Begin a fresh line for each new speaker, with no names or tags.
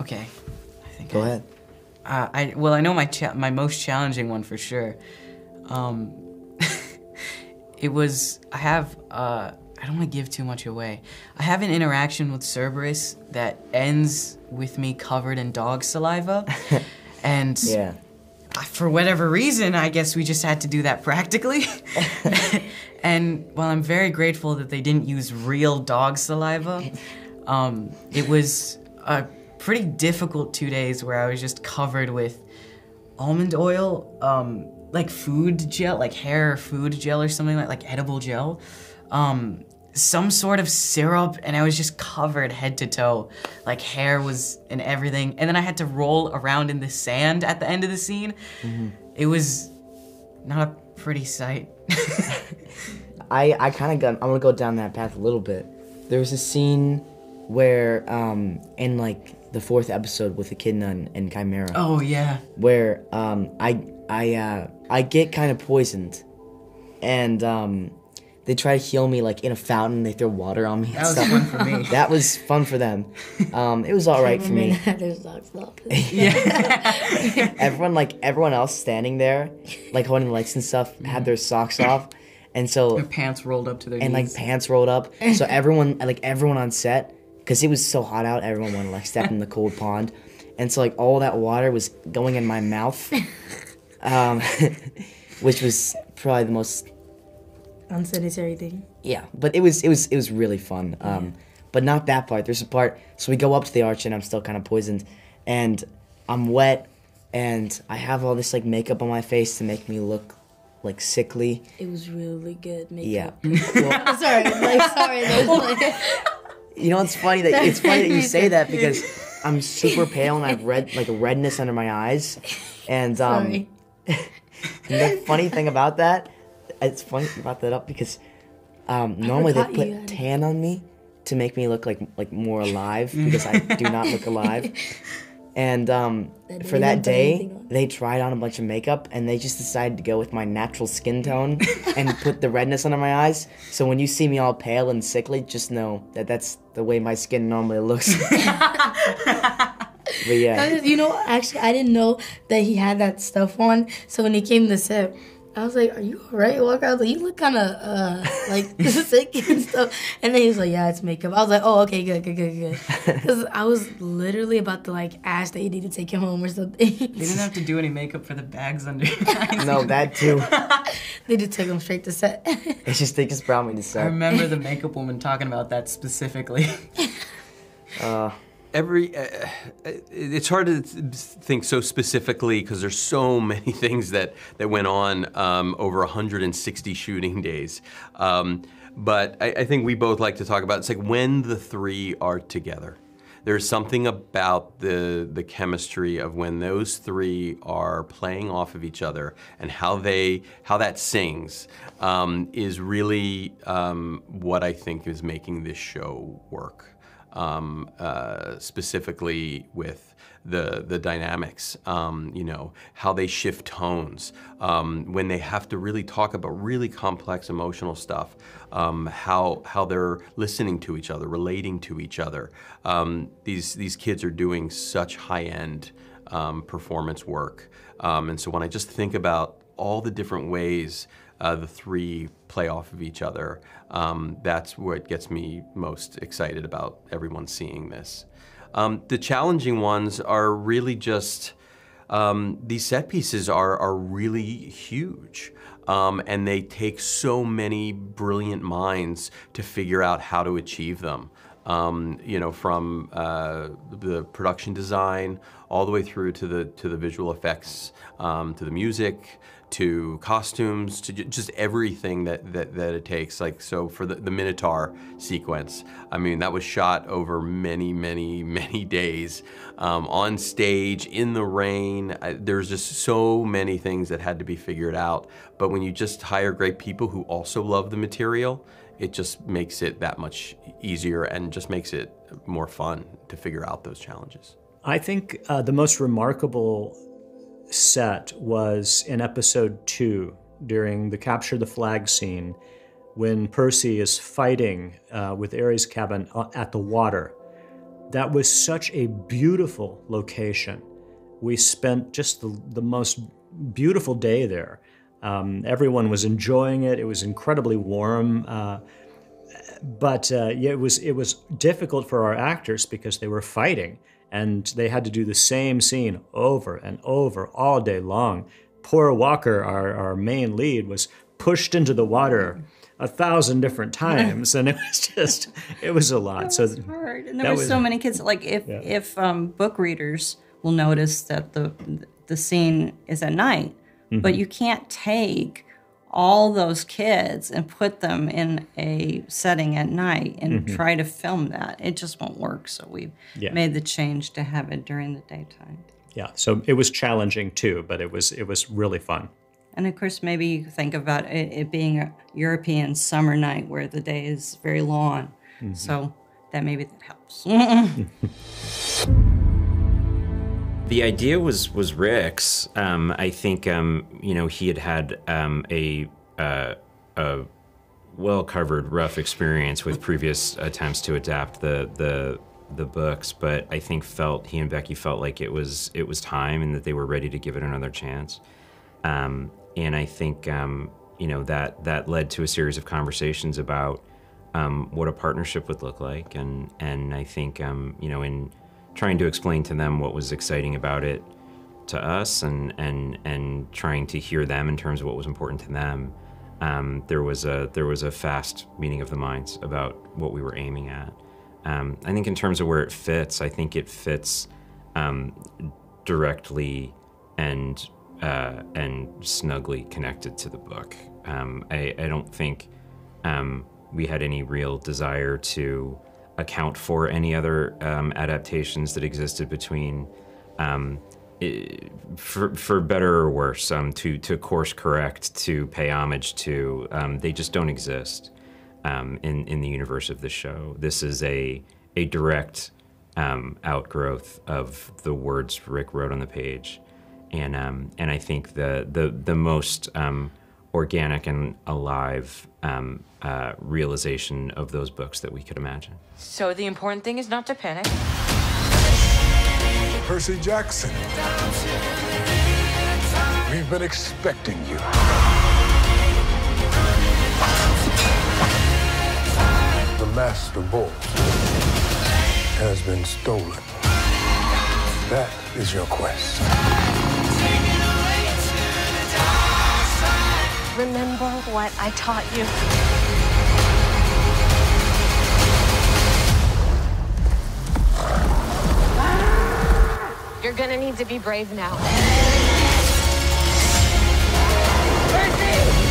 Okay.
Go ahead.
I know my most challenging one for sure. It was, I don't want to give too much away. I have an interaction with Cerberus that ends with me covered in dog saliva. And
Yeah.
For whatever reason, I guess we just had to do that practically. And while I'm very grateful that they didn't use real dog saliva, it was a pretty difficult 2 days where I was just covered with almond oil, like food gel, like hair food gel or something like edible gel, some sort of syrup, and I was just covered head to toe, like hair was and everything. And then I had to roll around in the sand at the end of the scene. Mm-hmm. It was not a pretty sight.
I'm gonna go down that path a little bit. There was a scene where, in like the 4th episode with Echidna and Chimera.
Oh yeah.
Where I get kind of poisoned, and they try to heal me like in a fountain. They throw water on me.
That was fun for me.
That was fun for them. It was all right for me.
Yeah.
Everyone else standing there, like holding the lights and stuff, had their socks off, and so
their pants rolled up to their
and
knees.
like pants rolled up. So everyone on set, because it was so hot out, everyone wanted to like step in the cold pond, and so like all that water was going in my mouth, which was probably the most
unsanitary thing.
Yeah, but it was really fun. But not that part. There's a part. So we go up to the arch, and I'm still kind of poisoned, and I'm wet, and I have all this like makeup on my face to make me look like sickly.
It was really good makeup.
Yeah. Well,
sorry.
You know, it's funny that you say that because I'm super pale and I have a redness under my eyes, and
Sorry.
and the funny thing about that, it's funny you brought that up because normally they put tan on me to make me look like more alive because I do not look alive. And for that day, they tried on a bunch of makeup and they just decided to go with my natural skin tone and put the redness under my eyes. So when you see me all pale and sickly, just know that that's the way my skin normally looks. But yeah.
You know, actually, I didn't know that he had that stuff on. So when he came to set, I was like, "Are you alright, Walker?" I was like, "You look kind of like sick and stuff." And then he was like, "Yeah, it's makeup." I was like, "Oh, okay, good." Because I was literally about to like ask that you need to take him home or something.
They didn't have to do any makeup for the bags under your eyes.
No, that too.
They just took him straight to set.
They just brought me to set.
I remember the makeup woman talking about that specifically.
It's hard to think so specifically because there's so many things that went on over 160 shooting days. But I think we both like to talk about, it's like when the three are together. There's something about the chemistry of when those three are playing off of each other and how that sings is really what I think is making this show work. Specifically with the dynamics, how they shift tones, when they have to really talk about really complex emotional stuff, how they're listening to each other, relating to each other. These kids are doing such high-end performance work. And so when I just think about all the different ways the three play off of each other, that's what gets me most excited about everyone seeing this. The challenging ones are really just, these set pieces are really huge. And they take so many brilliant minds to figure out how to achieve them. From the production design all the way through to the visual effects, to the music, to costumes, to just everything that it takes. Like, so for the Minotaur sequence, I mean, that was shot over many, many, many days, on stage, in the rain. There's just so many things that had to be figured out. But when you just hire great people who also love the material, it just makes it that much easier and just makes it more fun to figure out those challenges.
I think the most remarkable set was in episode 2 during the capture the flag scene when Percy is fighting with Ares' cabin at the water. That was such a beautiful location. We spent just the most beautiful day there. Everyone was enjoying it. It was incredibly warm. But it was difficult for our actors because they were fighting and they had to do the same scene over and over all day long. Poor Walker, our main lead, was pushed into the water 1,000 different times, and it was a lot.
That was hard, and there were so many kids. Like if book readers will notice that the scene is at night, but you can't take all those kids and put them in a setting at night and try to film that. It just won't work. So we made the change to have it during the daytime.
Yeah, so it was challenging too, but it was really fun.
And of course, maybe you think about it being a European summer night where the day is very long. So that helps.
The idea was Rick's. I think he had a well-covered rough experience with previous attempts to adapt the books, but I think he and Becky felt like it was time and that they were ready to give it another chance. And I think that led to a series of conversations about what a partnership would look like, and I think in trying to explain to them what was exciting about it to us and trying to hear them in terms of what was important to them, there was a fast meeting of the minds about what we were aiming at. I think in terms of where it fits, I think it fits directly and snugly connected to the book. I don't think we had any real desire to account for any other adaptations that existed between, for better or worse, to course correct, to pay homage to. They just don't exist in the universe of the show. This is a direct outgrowth of the words Rick wrote on the page, and I think the most organic and alive realization of those books that we could imagine.
So the important thing is not to panic.
Percy Jackson, we've been expecting you. The Master Bolt has been stolen. That is your quest.
Remember what I taught you. You're gonna need to be brave now. Percy!